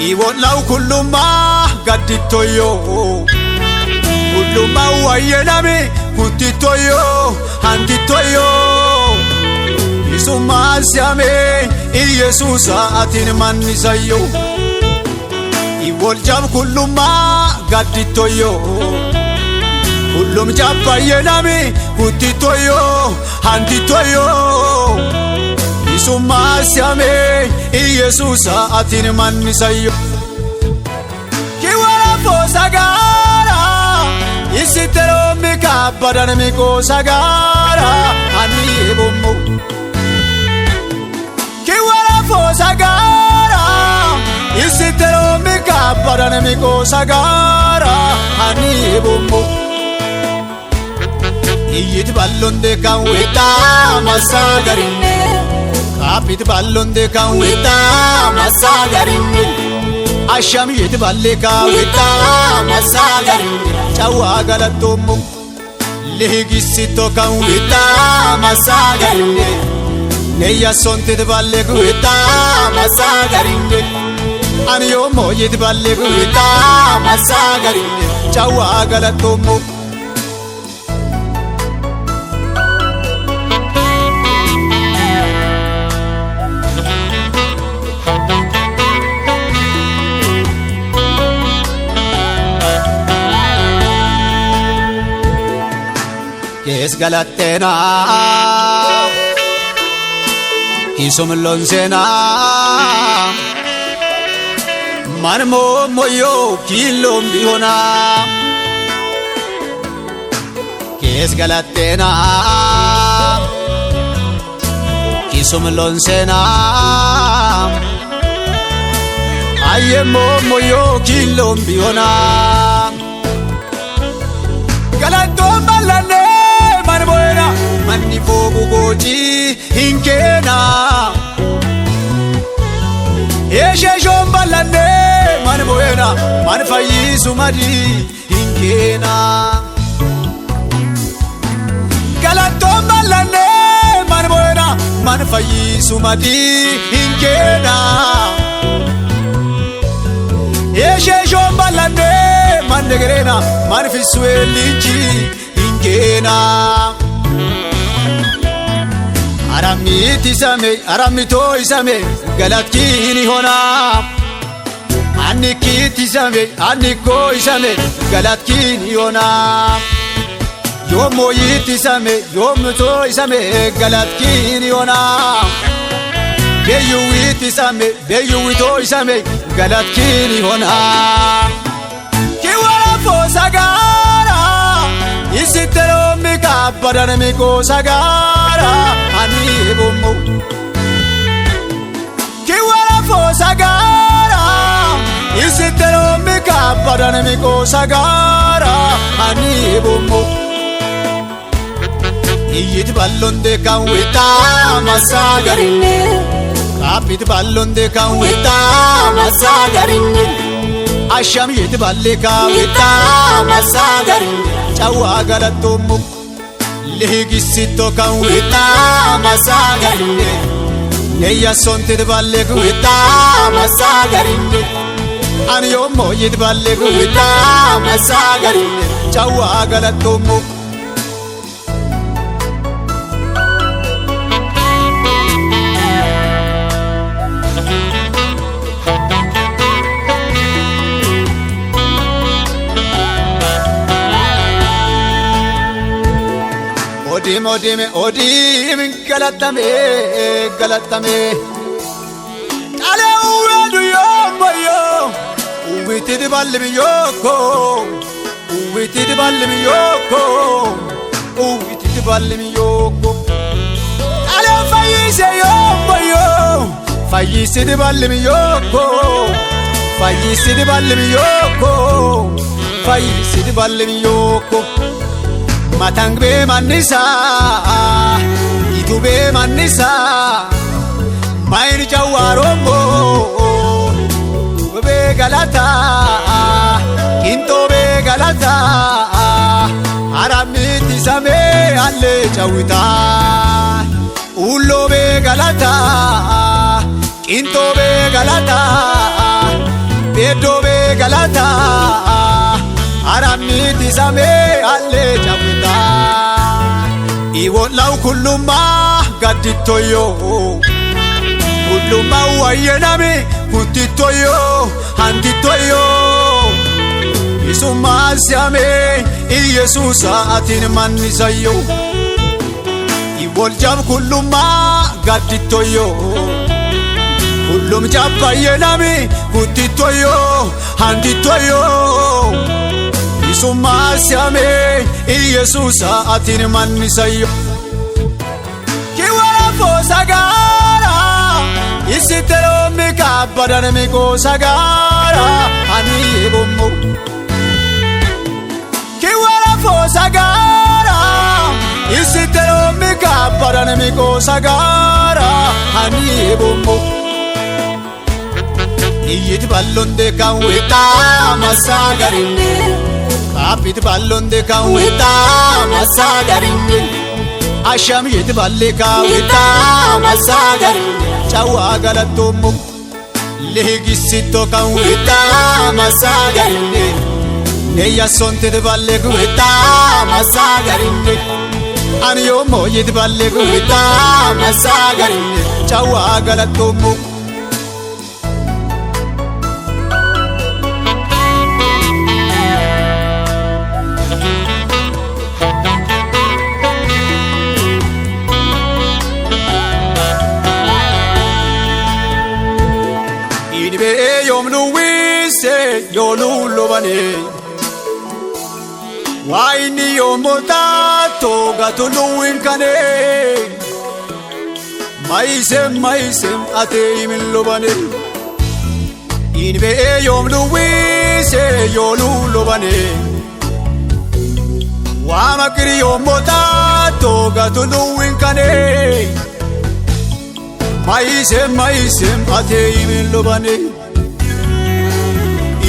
iwolaw kulluma gadditoyo kulluma wayenami kutitoyo handitoyo isuma siame iyesusa atin manisayo iwoljam kulluma gadditoyo kullum jabbayenami kutitoyo handitoyo isuma siame iyesusa atin manisayo kiwala posagara isitero mikabadan miko sagara anibomo kiwala posagara isitero mikabadan miko sagara anibomo iyit ballonde kaweta masagarinne kapit ballonde kaweta masagarinne asham yit balle kaweta masagarinne chawa galatomo legisito kaweta masagarinne neya sonte balle kaweta masagarinne aniyo moyit balle kaweta masagarinne chawa galatomo Yes galatena Isum lonsena Marmo moyo kilom bihona Yes galatena Isum lonsena Ayemo moyo kilom bihona Galatom balane man buena manni fogu goji hinkena eshe jombalane man buena man fayisu madi hinkena galatom balane man buena man fayisu madi hinkena eshe jombalane man degrena man fisweliji hinkena aramiti same aramito isame galatkini hona anikiti same aniko isame galatkini hona yomo yiti same yomuto isame galatkini hona beyuiti same beyuito isame galatkini hona kiwala posagara isitero mikabadan miko sagara anibomo kiwala posagara isitero mikabadan miko sagara anibomo iyit ballonde kaweta masagarinne kapit ballonde kaweta masagarinne asham yit balle kaweta masagarinne chawa galatomo legisito kaweta masagarinne neya sonte balle kaweta masagarinne aniyo moyit balle kaweta masagarinne chawa galatomo odim galatame ale uwedu yomoyo uwitid balmi yoko uwitid balmi yoko uwitid balmi yoko ale fayise yomoyo fayisid balmi yoko fayisid balmi yoko fayisid balmi yoko matangbe manisa itube manisa main jawaromo be galata kinto be galata aramiti same alle jawita ullo be galata kinto be galata edobe galata aramiti same alle chapita iwolaw kulluma gaditoyo kulluma wayenami kutitoyo handitoyo isuma siame iyesusa atin manisayo iwoljam kulluma gaditoyo kullum jabayenami kutitoyo handitoyo isuma siame iyesusa atin manisayo kiwara fosagara isitero mikabadan miko sagara ani ebommo kiwara fosagara isitero mikabadan miko sagara ani ebommo iyit ballonde kawita masagarinde kapit ballonde kawita masagarinde asham yit balle kawita masagarinde chawa galatomo legisito kawita masagarinde neya sonte de balle kawita masagarinde aniyo mo yit balle kawita masagarinde chawa galatomo yom luwise yolulo bane waini yomota toga tuluin kane maisem ate imlo bane inbe yom luwise yolulo bane wamakri yomota toga tuluin kane maisem ate imlo bane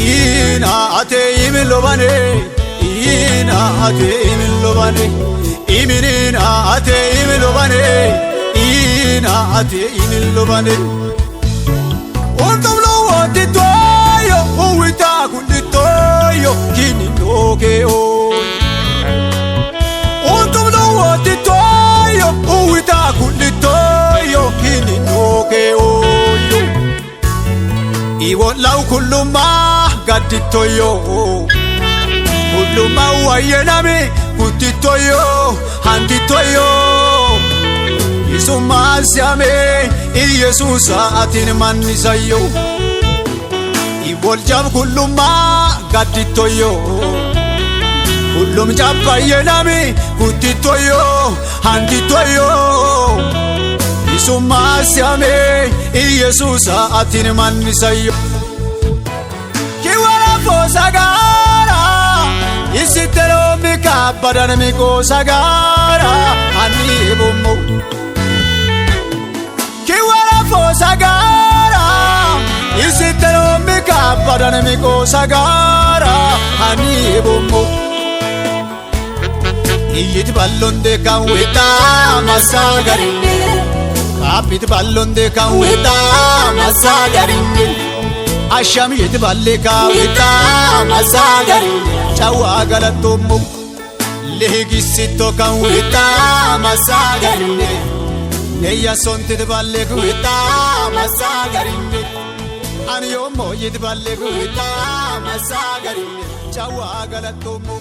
ina ate imlo bane ina ate imlo bane iminina ate imlo bane ina ate imlo bane ondolo otitoyo uwita kunditoyo kininoke o ondolo otitoyo uwita kunditoyo kininoke o iwolaw kulluma gaditoyo kulluma wayenami kutitoyo handitoyo isuma siame iyesusa atin manisayo iwoljam kulluma gaditoyo kullum jabayenami kutitoyo handitoyo isuma siame iyesusa atin manisayo kiwara fosagara isitero mikabadan miko sagara ani ebommo kiwara fosagara isitero mikabadan miko sagara ani ebommo iyit ballonde kawita masagarinde kapit ballonde kawita masagarinde asham yit balle kawita masagarinde chawa galatomo legisito kawita masagarinde neya sonte de balle kawita masagarinde aniyo mo yit balle kawita masagarinde chawa galatomo